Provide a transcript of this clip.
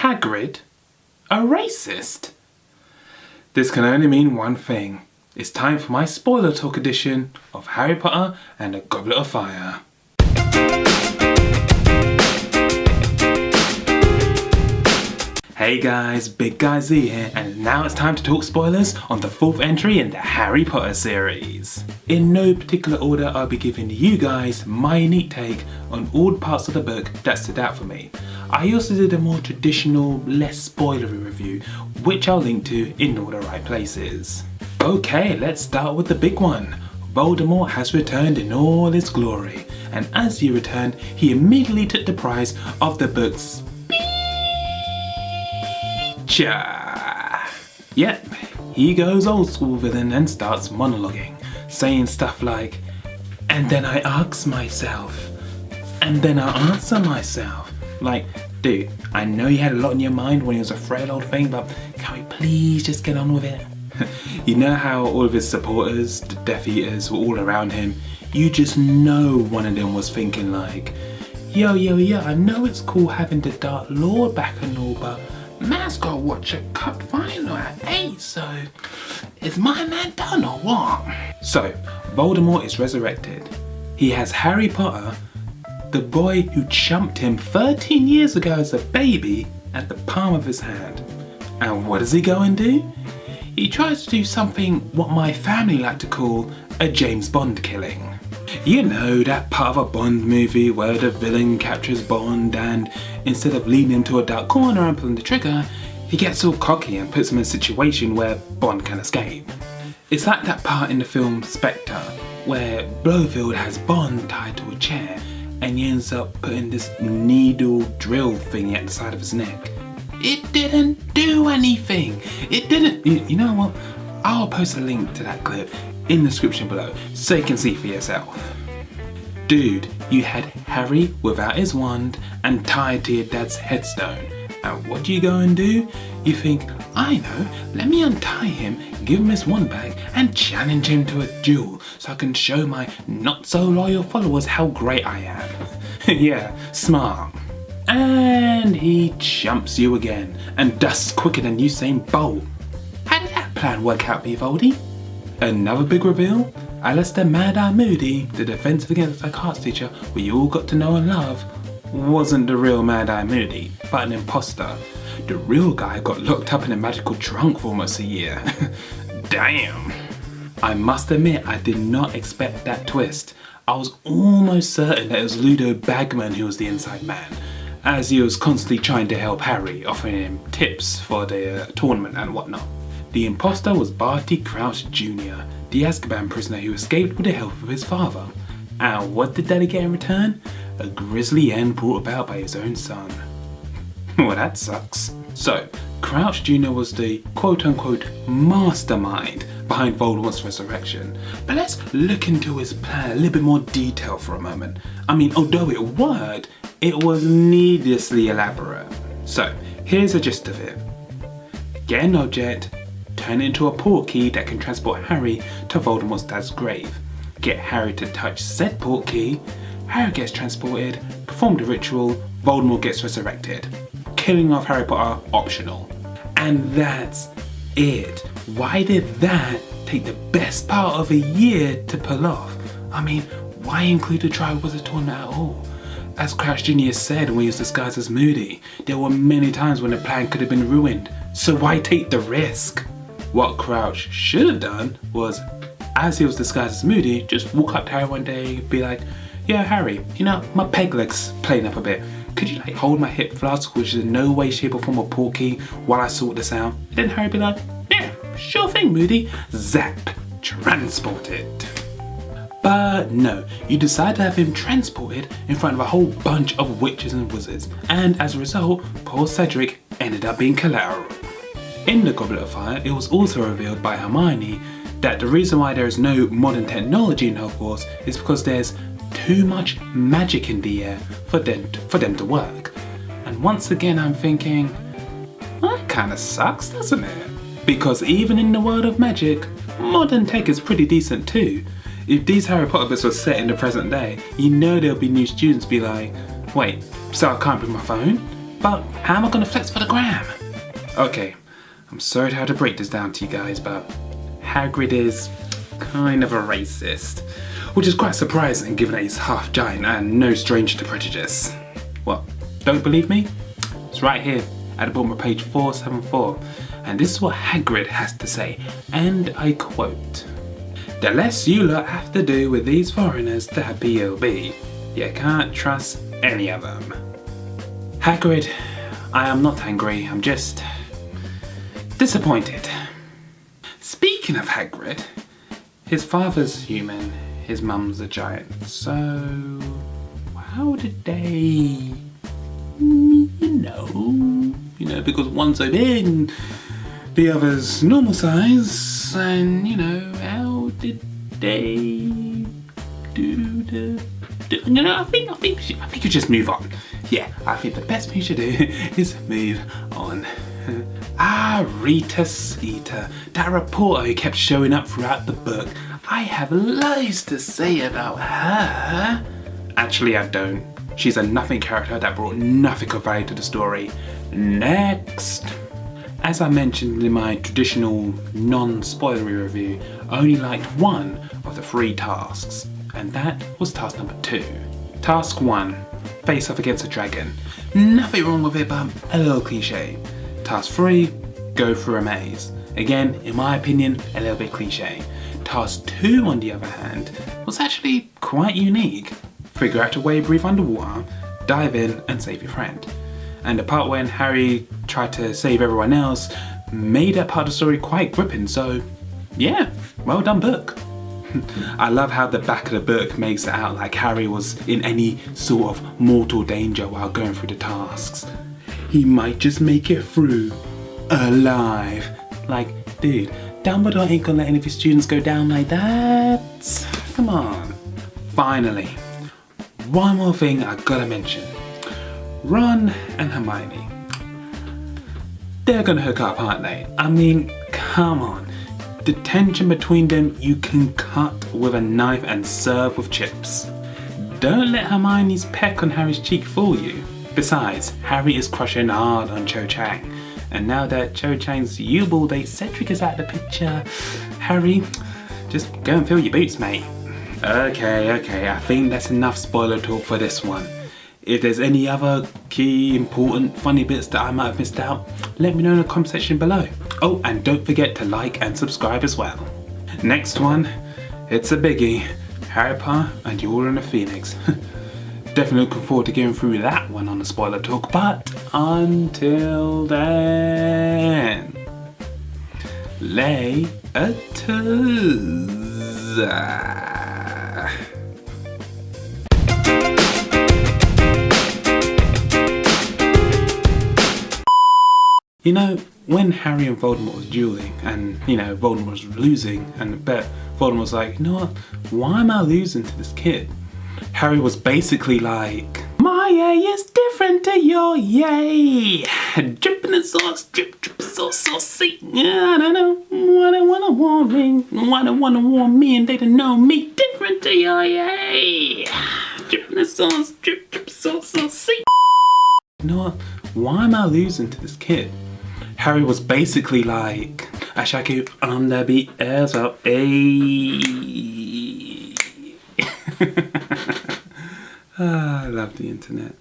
Hagrid? A racist? This can only mean one thing. It's time for my spoiler talk edition of Harry Potter and the Goblet of Fire. Hey guys, Big Guy Z here, and now it's time to talk spoilers on the 4th entry in the Harry Potter series. In no particular order, I'll be giving you guys my unique take on all parts of the book that stood out for me. I also did a more traditional, less spoilery review, which I'll link to in all the right places. Okay, let's start with the big one. Voldemort has returned in all his glory, and as he returned, he immediately took the prize of the book's Yep, he goes old school villain and starts monologuing, saying stuff like, and then I ask myself, and then I answer myself. Like, dude, I know you had a lot on your mind when he was a frail old thing, but can we please just get on with it? You know how all of his supporters, the Death Eaters, were all around him? You just know one of them was thinking like, yo, I know it's cool having the Dark Lord back and all, but man's gotta watch a cup final at 8, so is my man done or what? So, Voldemort is resurrected. He has Harry Potter, the boy who chumped him 13 years ago as a baby, at the palm of his hand. And what does he go and do? He tries to do something what my family like to call a James Bond killing. You know, that part of a Bond movie where the villain captures Bond and instead of leading him to a dark corner and pulling the trigger, he gets all cocky and puts him in a situation where Bond can escape. It's like that part in the film Spectre, where Blofeld has Bond tied to a chair and he ends up putting this needle drill thingy at the side of his neck. It didn't do anything. It didn't. You know what? I'll post a link to that clip in the description below so you can see for yourself. Dude, you had Harry without his wand and tied to your dad's headstone. And what do you go and do? You think, I know, let me untie him, give him his wand back and challenge him to a duel so I can show my not so loyal followers how great I am. Yeah, smart. And he jumps you again and dusts quicker than Usain Bolt. How did that plan work out, Voldy? Another big reveal? Alistair Mad-Eye Moody, the defensive against psych arts teacher we all got to know and love, wasn't the real Mad-Eye Moody, but an imposter. The real guy got locked up in a magical trunk for almost a year. Damn. I must admit, I did not expect that twist. I was almost certain that it was Ludo Bagman who was the inside man, as he was constantly trying to help Harry, offering him tips for the tournament and whatnot. The imposter was Barty Crouch Jr., the Azkaban prisoner who escaped with the help of his father. And what did Daddy get in return? A grisly end brought about by his own son. Well, that sucks. So, Crouch Jr. was the quote-unquote mastermind behind Voldemort's resurrection. But let's look into his plan in a little bit more detail for a moment. I mean, although it worked, it was needlessly elaborate. So, here's the gist of it. Get an object, turn it into a portkey that can transport Harry to Voldemort's dad's grave. Get Harry to touch said portkey, Harry gets transported, perform the ritual, Voldemort gets resurrected. Killing off Harry Potter optional. And that's it. Why did that take the best part of a year to pull off? I mean, why include the Triwizard Tournament at all? As Crouch Jr. said when he was disguised as Moody, there were many times when the plan could have been ruined. So why take the risk? What Crouch should have done was, as he was disguised as Moody, just walk up to Harry one day and be like, yeah, Harry, you know, my peg leg's playing up a bit. Could you like hold my hip flask, which is in no way, shape or form a portkey, while I sort this out? And then Harry be like, yeah, sure thing, Moody. Zap, transported. But no, you decide to have him transported in front of a whole bunch of witches and wizards. And as a result, poor Cedric ended up being collateral. In the Goblet of Fire, it was also revealed by Hermione that the reason why there is no modern technology in Hogwarts is because there's too much magic in the air for them to work. And once again I'm thinking, well, that kinda sucks, doesn't it? Because even in the world of magic, modern tech is pretty decent too. If these Harry Potter books were set in the present day, you know there'll be new students be like, wait, so I can't bring my phone? but how am I gonna flex for the gram? Okay, I'm sorry to have to break this down to you guys, but Hagrid is kind of a racist, which is quite surprising given that he's half giant and no stranger to prejudice. What, don't believe me? It's right here at the bottom of page 474, and this is what Hagrid has to say, and I quote, "The less you lot have to do with these foreigners to have POB, you can't trust any of them." Hagrid, I am not angry, I'm just disappointed. Speaking of Hagrid, his father's human, his mum's a giant, so how did they, because one's so big and the other's normal size, and how did they do I think you just move on. Yeah, I think the best thing you should do is move on. Rita Skeeter, that reporter who kept showing up throughout the book. I have loads to say about her. Actually, I don't. She's a nothing character that brought nothing of value to the story. Next. As I mentioned in my traditional non-spoilery review, I only liked one of the 3 tasks, and that was task number 2. Task 1, face off against a dragon. Nothing wrong with it, but a little cliche. Task 3, go through a maze. Again, in my opinion, a little bit cliche. Task 2, on the other hand, was actually quite unique. Figure out a way to breathe underwater, dive in and save your friend. And the part when Harry tried to save everyone else made that part of the story quite gripping, so yeah, well done book. I love how the back of the book makes it out like Harry was in any sort of mortal danger while going through the tasks. He might just make it through alive. Like, dude, Dumbledore ain't gonna let any of his students go down like that. Come on. Finally, one more thing I gotta mention. Ron and Hermione. They're gonna hook up, aren't they? I mean, come on. The tension between them you can cut with a knife and serve with chips. Don't let Hermione's peck on Harry's cheek fool you. Besides, Harry is crushing hard on Cho Chang. And now that Cho Chang's U-Ball date Cedric is out of the picture, Harry, just go and fill your boots, mate. Okay, I think that's enough spoiler talk for this one. If there's any other key, important, funny bits that I might have missed out, let me know in the comment section below. Oh, and don't forget to like and subscribe as well. Next one, it's a biggie. Harry Potter and the Order of the Phoenix. Definitely looking forward to going through that one on the spoiler talk, but until then, later. You know, when Harry and Voldemort was dueling and, Voldemort was losing and Voldemort was like, you know what, why am I losing to this kid? Harry was basically like, my yay is different to your yay. Dripping in sauce, drip, drip, sauce, saucy. I don't know why they wanna warn me. Why they wanna warn me and they don't know me different to your yay. Dripping in sauce, drip, drip, sauce, saucy. You know what, why am I losing to this kid? Harry was basically like, I shall keep on the beat as well. I love the internet.